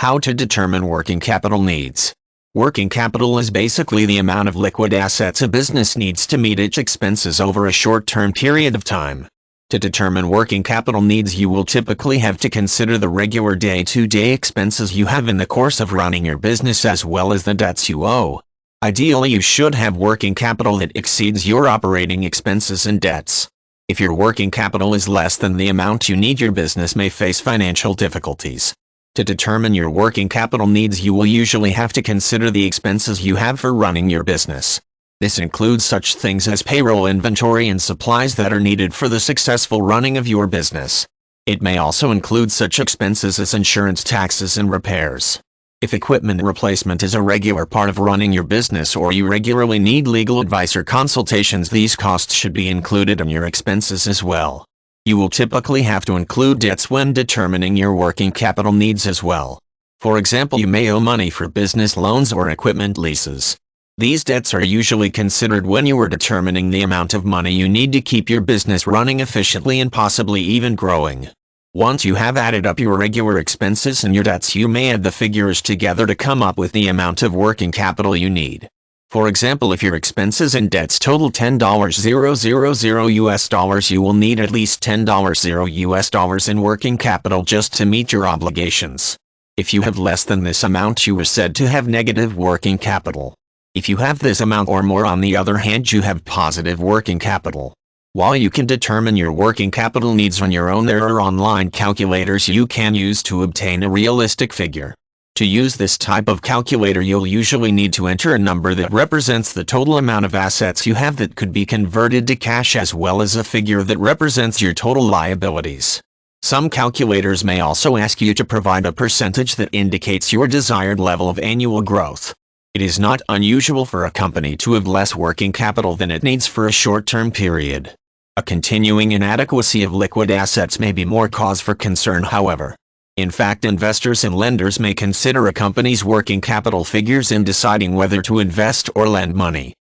How to determine working capital needs. Working capital is basically the amount of liquid assets a business needs to meet its expenses over a short-term period of time. To determine working capital needs, you will typically have to consider the regular day-to-day expenses you have in the course of running your business as well as the debts you owe. Ideally, you should have working capital that exceeds your operating expenses and debts. If your working capital is less than the amount you need, your business may face financial difficulties. To determine your working capital needs, you will usually have to consider the expenses you have for running your business. This includes such things as payroll, inventory, and supplies that are needed for the successful running of your business. It may also include such expenses as insurance, taxes, and repairs. If equipment replacement is a regular part of running your business, or you regularly need legal advice or consultations, these costs should be included in your expenses as well. You will typically have to include debts when determining your working capital needs as well. For example, you may owe money for business loans or equipment leases. These debts are usually considered when you are determining the amount of money you need to keep your business running efficiently and possibly even growing. Once you have added up your regular expenses and your debts, you may add the figures together to come up with the amount of working capital you need. For example, if your expenses and debts total $10,000 you will need at least $10,000 in working capital just to meet your obligations. If you have less than this amount, you are said to have negative working capital. If you have this amount or more, on the other hand, you have positive working capital. While you can determine your working capital needs on your own, there are online calculators you can use to obtain a realistic figure. To use this type of calculator, you'll usually need to enter a number that represents the total amount of assets you have that could be converted to cash, as well as a figure that represents your total liabilities. Some calculators may also ask you to provide a percentage that indicates your desired level of annual growth. It is not unusual for a company to have less working capital than it needs for a short-term period. A continuing inadequacy of liquid assets may be more cause for concern, however. In fact, investors and lenders may consider a company's working capital figures in deciding whether to invest or lend money.